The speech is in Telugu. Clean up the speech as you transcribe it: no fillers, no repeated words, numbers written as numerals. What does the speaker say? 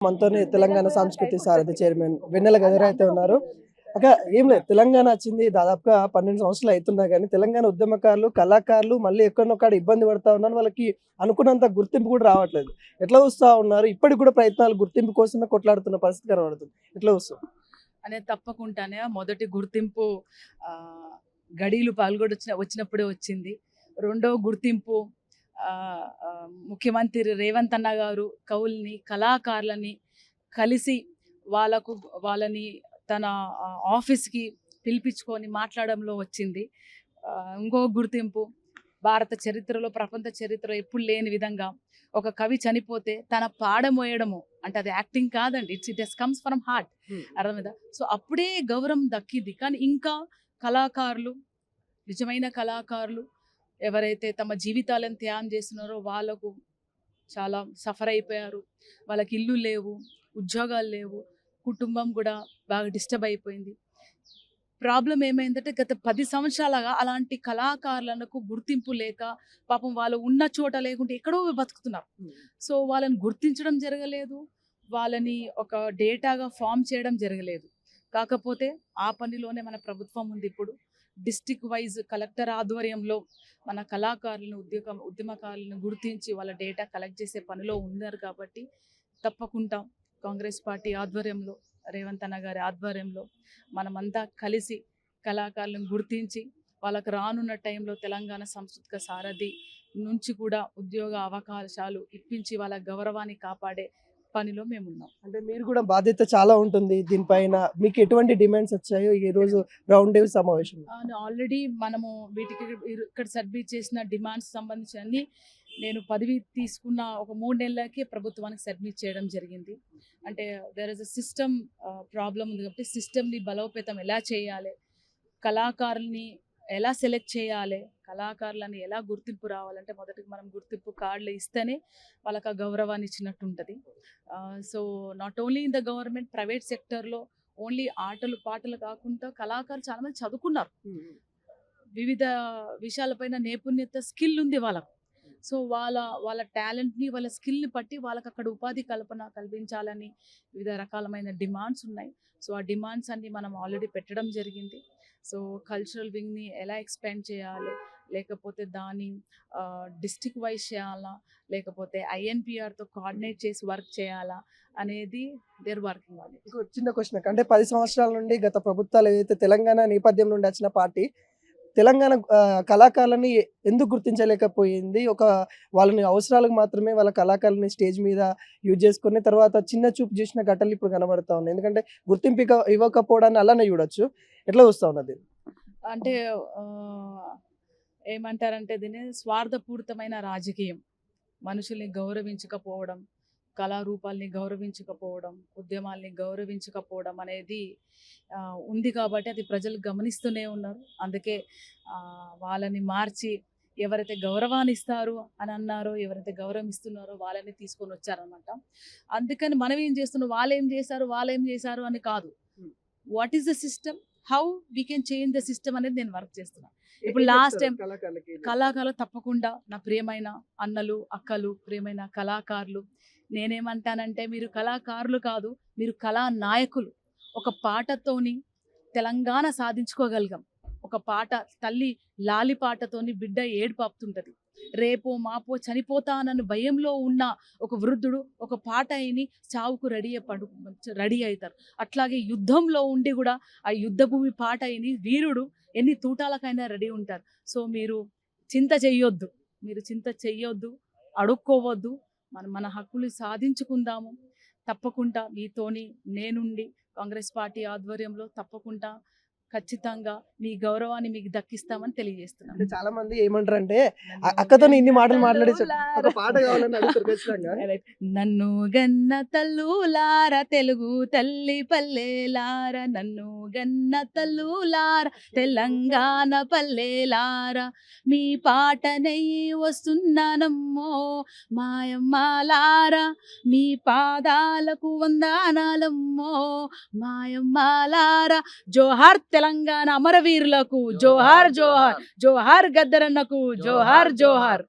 మనతోనే తెలంగాణ సంస్కృతి సారథి చైర్మన్ వెన్నెల గదిర అయితే ఉన్నారు. అక్క ఏం లేదు, తెలంగాణ వచ్చింది దాదాపుగా 12 సంవత్సరాలు అవుతున్నా కానీ తెలంగాణ ఉద్యమకారులు, కళాకారులు మళ్ళీ ఎక్కడొక్కడ ఇబ్బంది పడతా ఉన్నారు. వాళ్ళకి అనుకున్నంత గుర్తింపు కూడా రావట్లేదు. ఎట్లా వస్తా ఉన్నారు? ఇప్పటికి కూడా ప్రయత్నాలు గుర్తింపు కోసమే కొట్లాడుతున్న పరిస్థితి కనబడుతుంది. ఎట్లా వస్తాం అనేది తప్పకుండానే మొదటి గుర్తింపు ఆ, గడీలు పాల్గొని వచ్చినప్పుడే వచ్చింది. రెండవ గుర్తింపు ఆ, ఆ, ముఖ్యమంత్రి రేవంత్ అన్న గారు కవుల్ని కళాకారులని కలిసి వాళ్ళని తన ఆఫీస్కి పిలిపించుకొని మాట్లాడంలో వచ్చింది. ఆ, ఇంకో గుర్తింపు భారత చరిత్రలో ప్రపంచ చరిత్రలో ఎప్పుడు లేని విధంగా ఒక కవి చనిపోతే తన పాడమోయడము అంటే అది యాక్టింగ్ కాదండి, ఇట్ కమ్స్ ఫ్రమ్ హార్ట్. అర్థమైందా? సో అప్పుడే గౌరవం దక్కింది. కానీ ఇంకా కళాకారులు, నిజమైన కళాకారులు ఎవరైతే తమ జీవితాలను త్యాగం చేస్తున్నారో వాళ్ళకు చాలా సఫర్ అయిపోయారు. వాళ్ళకి ఇల్లు లేవు, ఉద్యోగాలు లేవు, కుటుంబం కూడా బాగా డిస్టర్బ్ అయిపోయింది. ప్రాబ్లం ఏమైందంటే గత 10 సంవత్సరాలుగా అలాంటి కళాకారులకు గుర్తింపు లేక పాపం వాళ్ళు ఉన్న చోట లేకుంటే ఎక్కడో బతుకుతున్నారు. సో వాళ్ళని గుర్తించడం జరగలేదు, వాళ్ళని ఒక డేటాగా ఫామ్ చేయడం జరగలేదు. కాకపోతే ఆ పనిలోనే మన ప్రభుత్వం ఉంది. ఇప్పుడు డిస్టిక్ వైజ్ కలెక్టర్ ఆధ్వర్యంలో మన కళాకారులను ఉద్యమకారులను గుర్తించి వాళ్ళ డేటా కలెక్ట్ చేసే పనిలో ఉన్నారు. కాబట్టి తప్పకుండా కాంగ్రెస్ పార్టీ ఆధ్వర్యంలో, రేవంత్ అన్న గారి ఆధ్వర్యంలో మనమంతా కలిసి కళాకారులను గుర్తించి వాళ్ళకు రానున్న టైంలో తెలంగాణ సాంస్కృతిక సారథి నుంచి కూడా ఉద్యోగ అవకాశాలు ఇప్పించి వాళ్ళ గౌరవాన్ని కాపాడే పనిలో మేమున్నాం. అంటే మీరు కూడా బాధ్యత చాలా ఉంటుంది దీనిపైన. మీకు ఎటువంటి డిమాండ్స్ వచ్చాయో ఈ రోజు రౌండ్ టేబుల్ సమావేశం? ఆల్రెడీ మనము వీటికి ఇక్కడ సబ్మిట్ చేసిన డిమాండ్స్ సంబంధించి అన్ని నేను పదవి తీసుకున్న ఒక 3 నెలలకే ప్రభుత్వానికి సబ్మిట్ చేయడం జరిగింది. అంటే there is a system problem ఉంది కాబట్టి సిస్టమ్ని బలోపేతం ఎలా చేయాలి, కళాకారుల్ని ఎలా సెలెక్ట్ చేయాలి, కళాకారులని ఎలా గుర్తింపు రావాలంటే మొదటికి మనం గుర్తింపు కార్డులు ఇస్తేనే వాళ్ళకి ఆ గౌరవాన్ని ఇచ్చినట్టు ఉంటుంది. So not only in the government, private సెక్టర్లో ఓన్లీ ఆటలు పాటలు కాకుండా కళాకారులు చాలామంది చదువుకున్నారు, వివిధ విషయాలపైన నైపుణ్యత స్కిల్ ఉంది వాళ్ళకు. సో వాళ్ళ టాలెంట్ని, వాళ్ళ స్కిల్ని బట్టి వాళ్ళకి అక్కడ ఉపాధి కల్పించాలని వివిధ రకాలమైన డిమాండ్స్ ఉన్నాయి. సో ఆ డిమాండ్స్ అన్ని మనం ఆల్రెడీ పెట్టడం జరిగింది. సో కల్చరల్ వింగ్ని ఎలా ఎక్స్పాండ్ చేయాలి, లేకపోతే దాని డిస్టిక్ వైజ్ చేయాలా, లేకపోతే ఐఎన్పిఆర్తో కోఆర్డినేట్ చేసి వర్క్ చేయాలా అనేది దేర్ వర్కింగ్ ఆన్ ఇట్. చిన్న క్వశ్చన్, అంటే 10 సంవత్సరాల నుండి గత ప్రభుత్వాలు ఏదైతే తెలంగాణ నేపథ్యం నుండి వచ్చిన పార్టీ తెలంగాణ కళాకారులని ఎందుకు గుర్తించలేకపోయింది? వాళ్ళని అవసరాలకు మాత్రమే వాళ్ళ కళాకారులని స్టేజ్ మీద యూజ్ చేసుకుని తర్వాత చిన్న చూపు చేసిన ఘటనలు ఇప్పుడు కనబడతా ఉన్నాయి. ఎందుకంటే గుర్తింపు ఇవ్వకపోవడాన్ని అలానే చూడొచ్చు. ఎట్లా చూస్తా ఉన్నది? అంటే ఏమంటారంటే దీన్ని స్వార్థపూరితమైన రాజకీయం, మనుషుల్ని గౌరవించకపోవడం, కళారూపాల్ని గౌరవించకపోవడం, ఉద్యమాల్ని గౌరవించకపోవడం అనేది ఉంది. కాబట్టి అది ప్రజలు గమనిస్తూనే ఉన్నారు. అందుకే వాళ్ళని మార్చి ఎవరైతే గౌరవాన్ని ఇస్తారు అని అన్నారో, ఎవరైతే గౌరవం ఇస్తున్నారో వాళ్ళని తీసుకొని వచ్చారనమాట. అందుకని మనం ఏం చేస్తున్నాం, వాళ్ళు ఏం చేశారు అని కాదు, what is the system, how we can change the system అనేది నేను వర్క్ చేస్తున్నాను. ఇప్పుడు లాస్ట్ టైం కళాకారులు తప్పకుండా నా ప్రియమైన అన్నలు, అక్కలు, ప్రియమైన కళాకారులు, నేనేమంటానంటే మీరు కళాకారులు కాదు, మీరు కళా నాయకులు. ఒక పాటతోని తెలంగాణ సాధించుకోగలిగాం. ఒక పాట, తల్లి లాలి పాటతోని బిడ్డ ఏడుపు ఆపుతుంటది. రేపో మాపో చనిపోతానన్న భయంలో ఉన్న ఒక వృద్ధుడు ఒక పాట అయిని చావుకు రెడీ అవుతారు. అట్లాగే యుద్ధంలో ఉండి కూడా ఆ యుద్ధ భూమి పాట అయిని వీరుడు ఎన్ని తూటాలకైనా రెడీ ఉంటారు. సో మీరు చింత చెయ్యొద్దు, అడుక్కోవద్దు, మన హక్కులు సాధించుకుందాము. తప్పకుండా మీతోని నేనుండి కాంగ్రెస్ పార్టీ ఆధ్వర్యంలో తప్పకుండా ఖచ్చితంగా మీ గౌరవాన్ని మీకు దక్కిస్తామని తెలియజేస్తున్నాను. అంటే చాలా మంది ఏమంటారంటే అక్కతో ఇన్ని మాటలు మాట్లాడి ఒక పాట కావాలని అడుగుతారు ఖచ్చితంగా. నన్ను గన్న తల్లులార, తెలుగు తల్లి పల్లెలార, నన్ను గన్న తల్లులార, తెలంగాణ పల్లెలార, మీ పాటనై వస్తున్నానమ్మో మాయమ్మాలార, మీ పాదాలకు వందనాలమ్మో మాయమ్మాలార. జోహార్ తెలంగాణ అమరవీరులకు, జోహార్ జోహార్, జోహార్ గద్దరన్నకు, జోహార్ జోహార్.